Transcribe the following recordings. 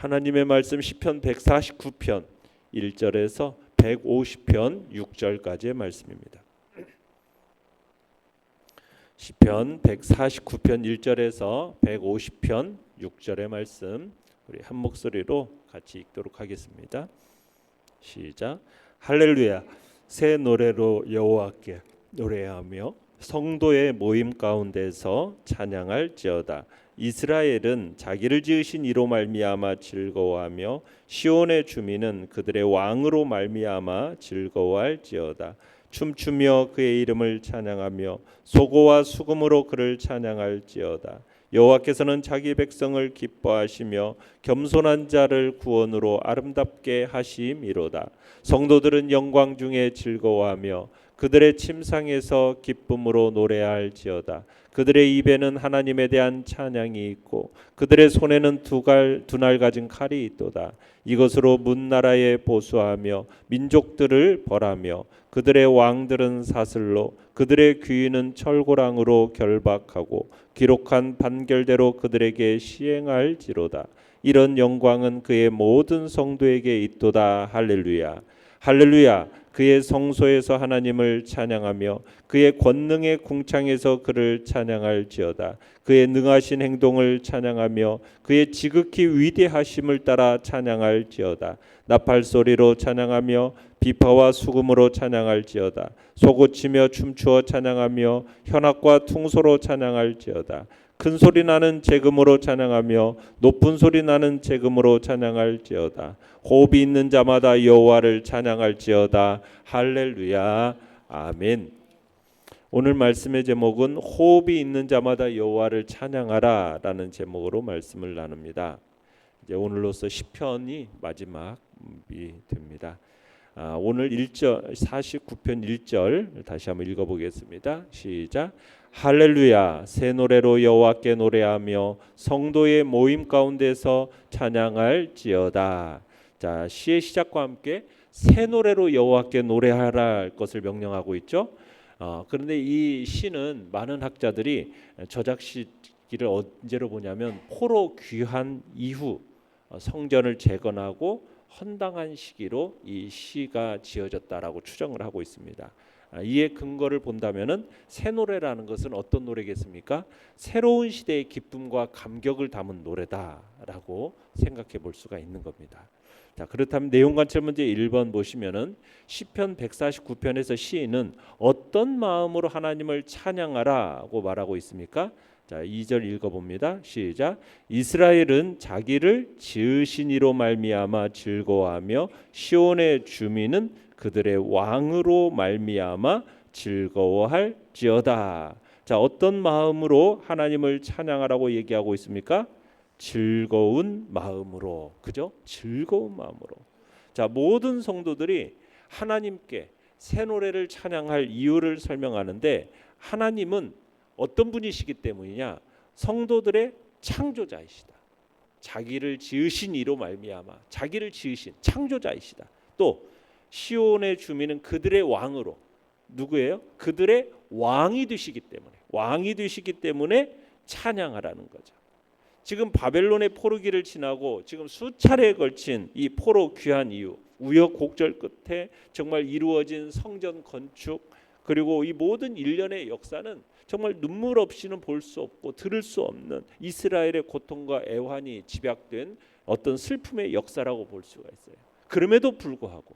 하나님의 말씀 시편 149편 1절에서 150편 6절까지의 말씀입니다. 시편 149편 1절에서 150편 6절의 말씀 우리 한 목소리로 같이 읽도록 하겠습니다. 시작. 할렐루야. 새 노래로 여호와께 노래하며 성도의 모임 가운데서 찬양할지어다. 이스라엘은 자기를 지으신 이로 말미암아 즐거워하며 시온의 주민은 그들의 왕으로 말미암아 즐거워할지어다. 춤추며 그의 이름을 찬양하며 소고와 수금으로 그를 찬양할지어다. 여호와께서는 자기 백성을 기뻐하시며 겸손한 자를 구원으로 아름답게 하심이로다. 성도들은 영광 중에 즐거워하며 그들의 침상에서 기쁨으로 노래할지어다. 그들의 입에는 하나님에 대한 찬양이 있고 그들의 손에는 두 날 가진 칼이 있도다. 이것으로 문나라에 보수하며 민족들을 벌하며 그들의 왕들은 사슬로 그들의 귀인은 철고랑으로 결박하고 기록한 판결대로 그들에게 시행할지로다. 이런 영광은 그의 모든 성도에게 있도다. 할렐루야. 할렐루야. 그의 성소에서 하나님을 찬양하며 그의 권능의 궁창에서 그를 찬양할지어다. 그의 능하신 행동을 찬양하며 그의 지극히 위대하심을 따라 찬양할지어다. 나팔소리로 찬양하며 비파와 수금으로 찬양할지어다. 소고치며 춤추어 찬양하며 현악과 퉁소로 찬양할지어다. 큰 소리 나는 재금으로 찬양하며 높은 소리 나는 재금으로 찬양할지어다. 호흡이 있는 자마다 여호와를 찬양할지어다. 할렐루야. 아멘. 오늘 말씀의 제목은 호흡이 있는 자마다 여호와를 찬양하라라는 제목으로 말씀을 나눕니다. 이제 오늘로서 시편이 마지막이 됩니다. 오늘 1절 49편 1절 다시 한번 읽어보겠습니다. 시작. 할렐루야. 새 노래로 여호와께 노래하며 성도의 모임 가운데서 찬양할지어다. 자, 시의 시작과 함께 새 노래로 여호와께 노래하라 할 것을 명령하고 있죠. 그런데 이 시는 많은 학자들이 저작 시기를 언제로 보냐면 포로 귀환 이후 성전을 재건하고 헌당한 시기로 이 시가 지어졌다라고 추정을 하고 있습니다. 이에 근거를 본다면은 새 노래라는 것은 어떤 노래겠습니까? 새로운 시대의 기쁨과 감격을 담은 노래다라고 생각해 볼 수가 있는 겁니다. 자, 그렇다면 내용 관찰 문제 1번 보시면은 시편 149편에서 시인은 어떤 마음으로 하나님을 찬양하라고 말하고 있습니까? 자, 2절 읽어봅니다. 시작. 이스라엘은 자기를 지으신 이로 말미암아 즐거워하며 시온의 주민은 그들의 왕으로 말미암아 즐거워할지어다. 자, 어떤 마음으로 하나님을 찬양하라고 얘기하고 있습니까? 즐거운 마음으로. 그죠? 즐거운 마음으로. 자, 모든 성도들이 하나님께 새 노래를 찬양할 이유를 설명하는데 하나님은 어떤 분이시기 때문이냐? 성도들의 창조자이시다. 자기를 지으신 이로 말미암아 자기를 지으신 창조자이시다. 또 시온의 주민은 그들의 왕으로 누구예요? 그들의 왕이 되시기 때문에 찬양하라는 거죠. 지금 바벨론의 포로기를 지나고 지금 수차례에 걸친 이 포로 귀환 이후 우여곡절 끝에 정말 이루어진 성전 건축 그리고 이 모든 일련의 역사는 정말 눈물 없이는 볼 수 없고 들을 수 없는 이스라엘의 고통과 애환이 집약된 어떤 슬픔의 역사라고 볼 수가 있어요. 그럼에도 불구하고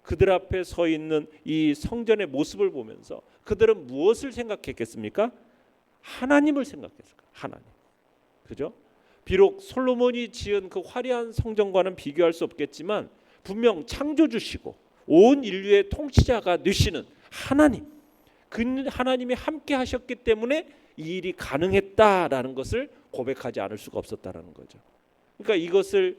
그들 앞에 서 있는 이 성전의 모습을 보면서 그들은 무엇을 생각했겠습니까? 하나님을 생각했을까? 하나님. 그죠? 비록 솔로몬이 지은 그 화려한 성전과는 비교할 수 없겠지만 분명 창조주시고 온 인류의 통치자가 되시는 하나님. 그 하나님이 함께 하셨기 때문에 이 일이 가능했다라는 것을 고백하지 않을 수가 없었다라는 거죠. 그러니까 이것을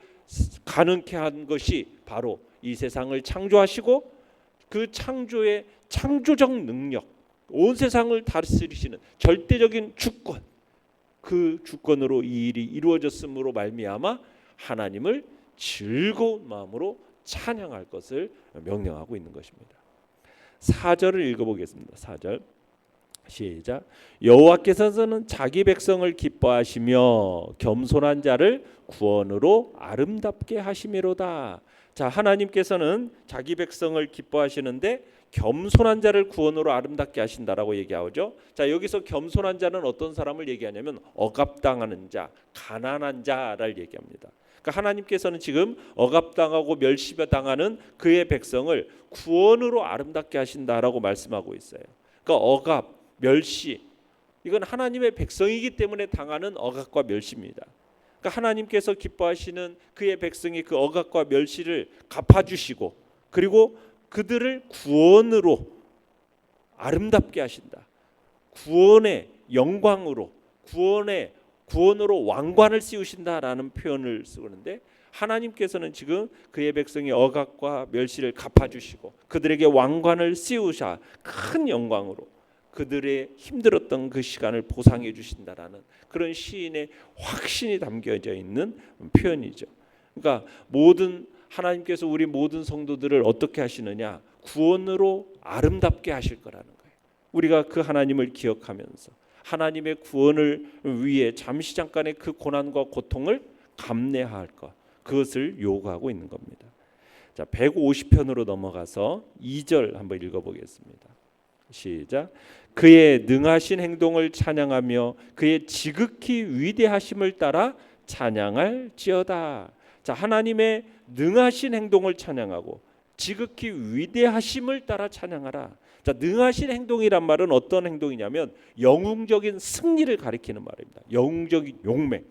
가능케 한 것이 바로 이 세상을 창조하시고 그 창조의 창조적 능력, 온 세상을 다스리시는 절대적인 주권, 그 주권으로 이 일이 이루어졌음으로 말미암아 하나님을 즐거운 마음으로 찬양할 것을 명령하고 있는 것입니다. 4절을 읽어보겠습니다. 4절 시작. 여호와께서는 자기 백성을 기뻐하시며 겸손한 자를 구원으로 아름답게 하심이로다. 자, 하나님께서는 자기 백성을 기뻐하시는데 겸손한 자를 구원으로 아름답게 하신다라고 얘기하죠. 자, 여기서 겸손한 자는 어떤 사람을 얘기하냐면 억압당하는 자, 가난한 자를 얘기합니다. 그러니까 하나님께서는 지금 억압당하고 멸시당하는 그의 백성을 구원으로 아름답게 하신다라고 말씀하고 있어요. 그러니까 억압, 멸시, 이건 하나님의 백성이기 때문에 당하는 억압과 멸시입니다. 그러니까 하나님께서 기뻐하시는 그의 백성이 그 억압과 멸시를 갚아주시고 그리고 그들을 구원으로 아름답게 하신다. 구원의 영광으로 구원으로 왕관을 씌우신다라는 표현을 쓰는데 하나님께서는 지금 그의 백성의 억압과 멸시를 갚아주시고 그들에게 왕관을 씌우사 큰 영광으로 그들의 힘들었던 그 시간을 보상해 주신다라는 그런 시인의 확신이 담겨져 있는 표현이죠. 그러니까 하나님께서 우리 모든 성도들을 어떻게 하시느냐? 구원으로 아름답게 하실 거라는 거예요. 우리가 그 하나님을 기억하면서 하나님의 구원을 위해 잠시 잠깐의 그 고난과 고통을 감내할 것, 그것을 요구하고 있는 겁니다. 자, 150편으로 넘어가서 2절 한번 읽어보겠습니다. 시작. 그의 능하신 행동을 찬양하며 그의 지극히 위대하심을 따라 찬양할지어다. 자, 하나님의 능하신 행동을 찬양하고 지극히 위대하심을 따라 찬양하라. 자, 능하신 행동이란 말은 어떤 행동이냐면 영웅적인 승리를 가리키는 말입니다. 영웅적인 용맹.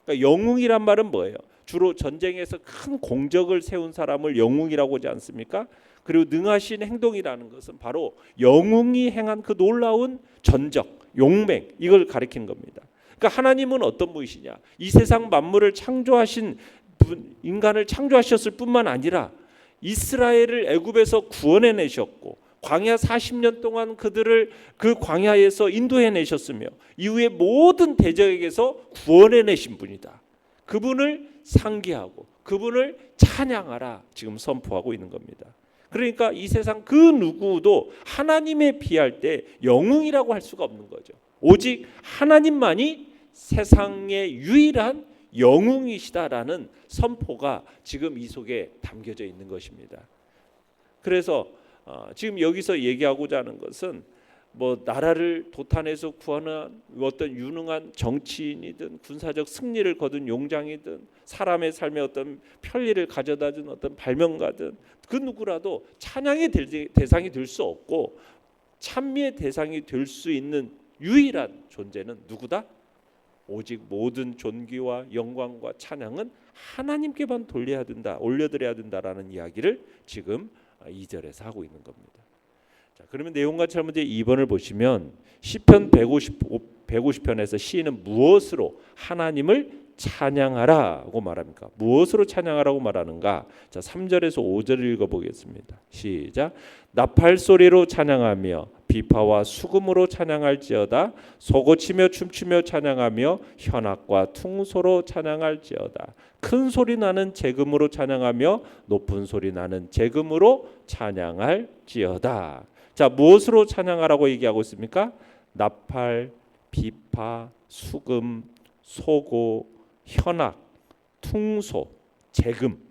그러니까 영웅이란 말은 뭐예요? 주로 전쟁에서 큰 공적을 세운 사람을 영웅이라고 하지 않습니까? 그리고 능하신 행동이라는 것은 바로 영웅이 행한 그 놀라운 전적, 용맹, 이걸 가리키는 겁니다. 그러니까 하나님은 어떤 분이시냐? 이 세상 만물을 창조하신 인간을 창조하셨을 뿐만 아니라 이스라엘을 애굽에서 구원해 내셨고 광야 40년 동안 그들을 그 광야에서 인도해 내셨으며 이후에 모든 대적에게서 구원해 내신 분이다. 그분을 상기하고 그분을 찬양하라 지금 선포하고 있는 겁니다. 그러니까 이 세상 그 누구도 하나님에 비할 때 영웅이라고 할 수가 없는 거죠. 오직 하나님만이 세상의 유일한 영웅이시다라는 선포가 지금 이 속에 담겨져 있는 것입니다. 그래서 지금 여기서 얘기하고자 하는 것은 뭐 나라를 도탄해서 구하는 어떤 유능한 정치인이든 군사적 승리를 거둔 용장이든 사람의 삶에 어떤 편리를 가져다준 어떤 발명가든 그 누구라도 찬양의 대상이 될 수 없고 찬미의 대상이 될 수 있는 유일한 존재는 누구다? 오직 모든 존귀와 영광과 찬양은 하나님께만 올려드려야 된다라는 이야기를 지금 2절에서 하고 있는 겁니다. 자, 그러면 내용과 문제 2번을 보시면 시편 150편에서 시인은 무엇으로 하나님을 찬양하라고 말합니까? 무엇으로 찬양하라고 말하는가? 자, 3절에서 5절을 읽어보겠습니다. 시작. 나팔 소리로 찬양하며 비파와 수금으로 찬양할지어다. 소고치며 춤추며 찬양하며 현악과 퉁소로 찬양할지어다. 큰 소리 나는 재금으로 찬양하며 높은 소리 나는 재금으로 찬양할지어다. 자, 무엇으로 찬양하라고 얘기하고 있습니까? 나팔, 비파, 수금, 소고, 현악, 퉁소, 재금,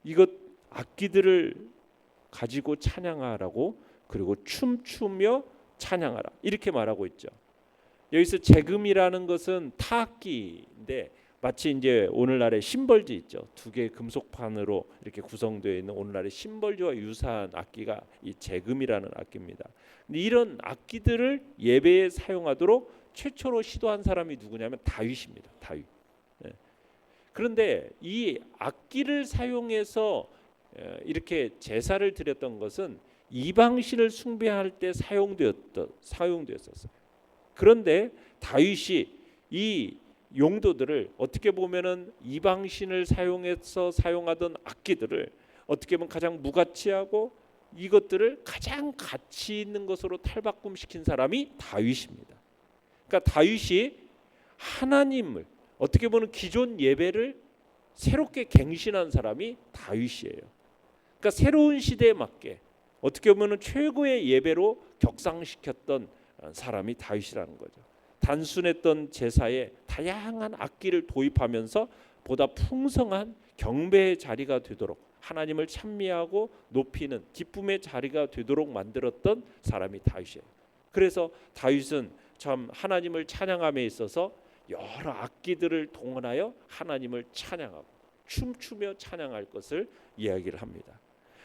이것 악기들을 가지고 찬양하라고, 그리고 춤추며 찬양하라 이렇게 말하고 있죠. 여기서 재금이라는 것은 타악기인데 마치 이제 오늘날의 심벌지 있죠. 두 개의 금속판으로 이렇게 구성되어 있는 오늘날의 심벌지와 유사한 악기가 이 재금이라는 악기입니다. 근데 이런 악기들을 예배에 사용하도록 최초로 시도한 사람이 누구냐면 다윗입니다. 다윗. 네. 그런데 이 악기를 사용해서 이렇게 제사를 드렸던 것은 이방신을 숭배할 때 사용되었었어요. 그런데 다윗이 이 용도들을 어떻게 보면은 이방신을 사용해서 사용하던 악기들을 어떻게 보면 가장 무가치하고 이것들을 가장 가치 있는 것으로 탈바꿈시킨 사람이 다윗입니다. 그러니까 다윗이 하나님을 어떻게 보면 기존 예배를 새롭게 갱신한 사람이 다윗이에요. 그러니까 새로운 시대에 맞게 어떻게 보면 최고의 예배로 격상시켰던 사람이 다윗이라는 거죠. 단순했던 제사에 다양한 악기를 도입하면서 보다 풍성한 경배의 자리가 되도록 하나님을 찬미하고 높이는 기쁨의 자리가 되도록 만들었던 사람이 다윗이에요. 그래서 다윗은 참 하나님을 찬양함에 있어서 여러 악기들을 동원하여 하나님을 찬양하고 춤추며 찬양할 것을 이야기를 합니다.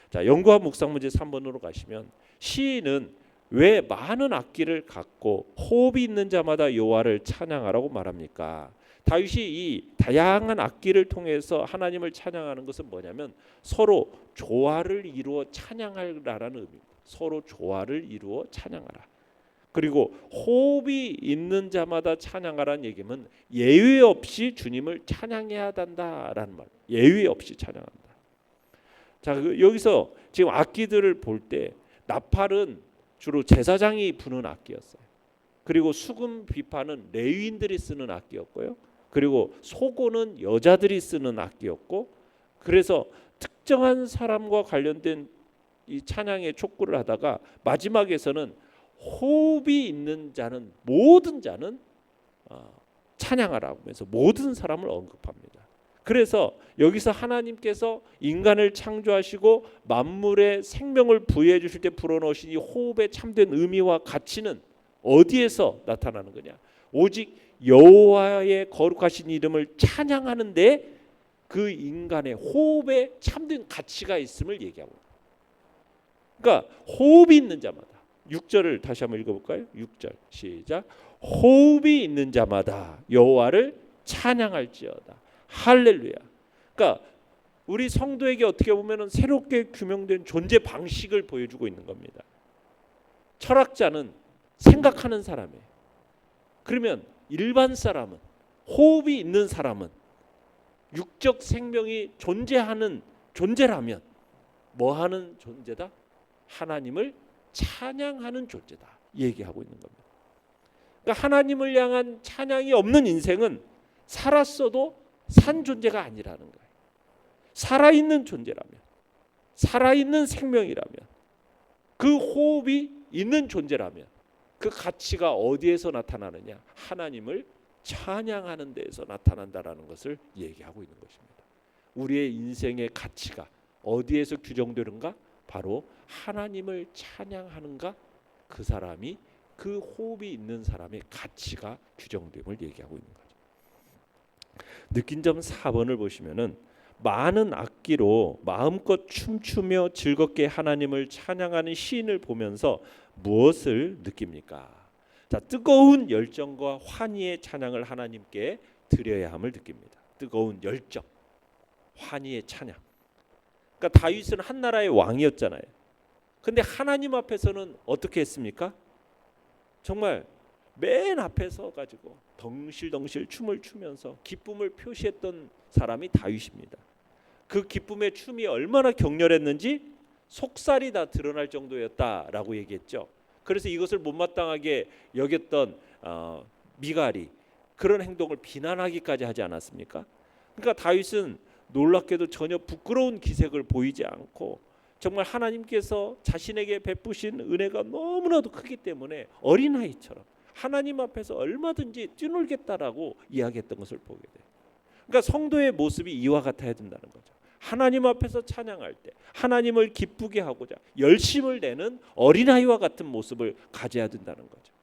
자, 연구와 묵상 문제 3번으로 가시면 시인은 왜 많은 악기를 갖고 호흡이 있는 자마다 여호와를 찬양하라고 말합니까? 다윗이 이 다양한 악기를 통해서 하나님을 찬양하는 것은 뭐냐면 서로 조화를 이루어 찬양하라는 의미입니다. 서로 조화를 이루어 찬양하라. 그리고 호흡이 있는 자마다 찬양하라는 얘기는 예외 없이 주님을 찬양해야 한다라는 말. 예외 없이 찬양한다. 자, 여기서 지금 악기들을 볼 때 나팔은 주로 제사장이 부는 악기였어요. 그리고 수금 비파는 레위인들이 쓰는 악기였고요. 그리고 소고는 여자들이 쓰는 악기였고, 그래서 특정한 사람과 관련된 이 찬양의 촉구를 하다가 마지막에서는 호흡이 있는 자는 모든 자는 찬양하라고 하면서 모든 사람을 언급합니다. 그래서 여기서 하나님께서 인간을 창조하시고 만물에 생명을 부여해 주실 때 불어넣으신 이 호흡의 참된 의미와 가치는 어디에서 나타나는 거냐? 오직 여호와의 거룩하신 이름을 찬양하는데 그 인간의 호흡에 참된 가치가 있음을 얘기하고 있습니다. 그러니까 호흡이 있는 자마다 6절을 다시 한번 읽어볼까요? 6절 시작. 호흡이 있는 자마다 여호와를 찬양할지어다. 할렐루야. 그러니까 우리 성도에게 어떻게 보면 새롭게 규명된 존재 방식을 보여주고 있는 겁니다. 철학자는 생각하는 사람이에요. 그러면 일반 사람은, 호흡이 있는 사람은, 육적 생명이 존재하는 존재라면 뭐 하는 존재다? 하나님을 찬양하는 존재다 얘기하고 있는 겁니다. 그러니까 하나님을 향한 찬양이 없는 인생은 살았어도 산 존재가 아니라는 거예요. 살아있는 존재라면, 살아있는 생명이라면, 그 호흡이 있는 존재라면 그 가치가 어디에서 나타나느냐? 하나님을 찬양하는 데에서 나타난다라는 것을 얘기하고 있는 것입니다. 우리의 인생의 가치가 어디에서 규정되는가? 바로 하나님을 찬양하는가? 그 사람이, 그 호흡이 있는 사람의 가치가 규정됨을 얘기하고 있는 거죠. 느낀 점 4번을 보시면은 많은 악기로 마음껏 춤추며 즐겁게 하나님을 찬양하는 시인을 보면서 무엇을 느낍니까? 자, 뜨거운 열정과 환희의 찬양을 하나님께 드려야 함을 느낍니다. 뜨거운 열정, 환희의 찬양. 그러니까 다윗은 한 나라의 왕이었잖아요. 근데 하나님 앞에서는 어떻게 했습니까? 정말 맨 앞에 서 가지고 덩실덩실 춤을 추면서 기쁨을 표시했던 사람이 다윗입니다. 그 기쁨의 춤이 얼마나 격렬했는지 속살이 다 드러날 정도였다라고 얘기했죠. 그래서 이것을 못마땅하게 여겼던 미갈이 그런 행동을 비난하기까지 하지 않았습니까? 그러니까 다윗은 놀랍게도 전혀 부끄러운 기색을 보이지 않고 정말 하나님께서 자신에게 베푸신 은혜가 너무나도 크기 때문에 어린아이처럼 하나님 앞에서 얼마든지 뛰놀겠다라고 이야기했던 것을 보게 돼요. 그러니까 성도의 모습이 이와 같아야 된다는 거죠. 하나님 앞에서 찬양할 때 하나님을 기쁘게 하고자 열심을 내는 어린아이와 같은 모습을 가져야 된다는 거죠.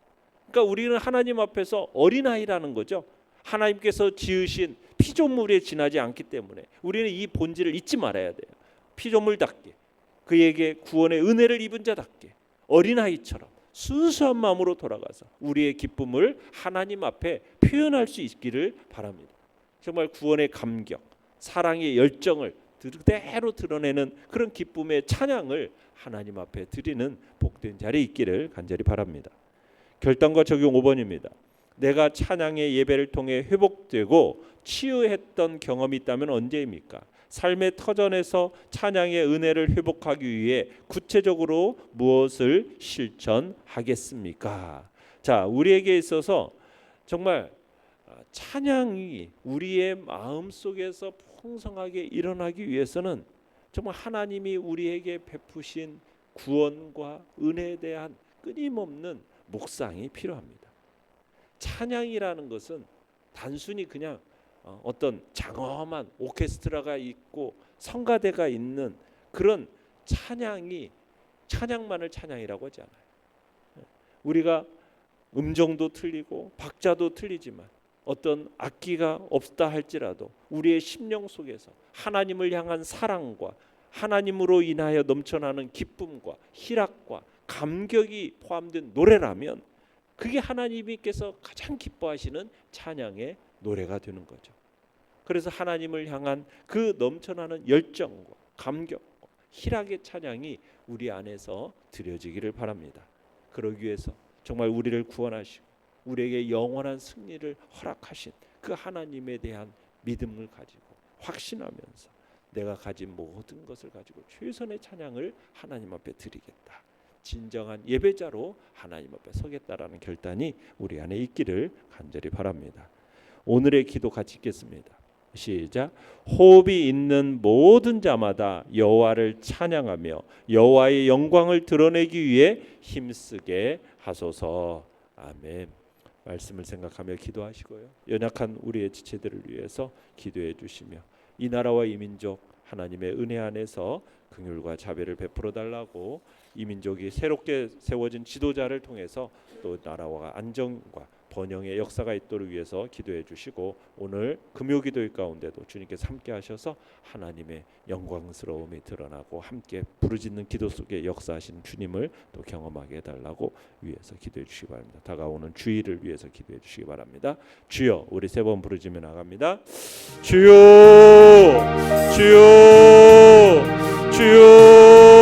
그러니까 우리는 하나님 앞에서 어린아이라는 거죠. 하나님께서 지으신 피조물에 지나지 않기 때문에 우리는 이 본질을 잊지 말아야 돼요. 피조물답게, 그에게 구원의 은혜를 입은 자답게 어린아이처럼 순수한 마음으로 돌아가서 우리의 기쁨을 하나님 앞에 표현할 수 있기를 바랍니다. 정말 구원의 감격, 사랑의 열정을 그대로 드러내는 그런 기쁨의 찬양을 하나님 앞에 드리는 복된 자리에 있기를 간절히 바랍니다. 결단과 적용 5번입니다. 내가 찬양의 예배를 통해 회복되고 치유했던 경험이 있다면 언제입니까? 삶의 터전에서 찬양의 은혜를 회복하기 위해 구체적으로 무엇을 실천하겠습니까? 자, 우리에게 있어서 정말 찬양이 우리의 마음 속에서 풍성하게 일어나기 위해서는 정말 하나님이 우리에게 베푸신 구원과 은혜에 대한 끊임없는 묵상이 필요합니다. 찬양이라는 것은 단순히 그냥 어떤 장엄한 오케스트라가 있고 성가대가 있는 그런 찬양만을 찬양이라고 하지 않아요. 우리가 음정도 틀리고 박자도 틀리지만 어떤 악기가 없다 할지라도 우리의 심령 속에서 하나님을 향한 사랑과 하나님으로 인하여 넘쳐나는 기쁨과 희락과 감격이 포함된 노래라면 그게 하나님께서 가장 기뻐하시는 찬양의 노래가 되는 거죠. 그래서 하나님을 향한 그 넘쳐나는 열정과 감격과 희락의 찬양이 우리 안에서 드려지기를 바랍니다. 그러기 위해서 정말 우리를 구원하시고 우리에게 영원한 승리를 허락하신 그 하나님에 대한 믿음을 가지고 확신하면서 내가 가진 모든 것을 가지고 최선의 찬양을 하나님 앞에 드리겠다. 진정한 예배자로 하나님 앞에 서겠다라는 결단이 우리 안에 있기를 간절히 바랍니다. 오늘의 기도 같이 읽겠습니다. 시작. 호흡이 있는 모든 자마다 여호와를 찬양하며 여호와의 영광을 드러내기 위해 힘쓰게 하소서. 아멘. 말씀을 생각하며 기도하시고요. 연약한 우리의 지체들을 위해서 기도해 주시며 이 나라와 이 민족 하나님의 은혜 안에서 긍휼과 자비를 베풀어 달라고 이 민족이 새롭게 세워진 지도자를 통해서 또 나라와 안정과 번영의 역사가 있도록 위해서 기도해 주시고 오늘 금요기도의 가운데도 주님께서 함께 하셔서 하나님의 영광스러움이 드러나고 함께 부르짖는 기도 속에 역사하시는 주님을 또 경험하게 해달라고 위해서 기도해 주시기 바랍니다. 다가오는 주일을 위해서 기도해 주시기 바랍니다. 주여, 우리 세 번 부르짖으며 나갑니다. 주여, 주여, 주여.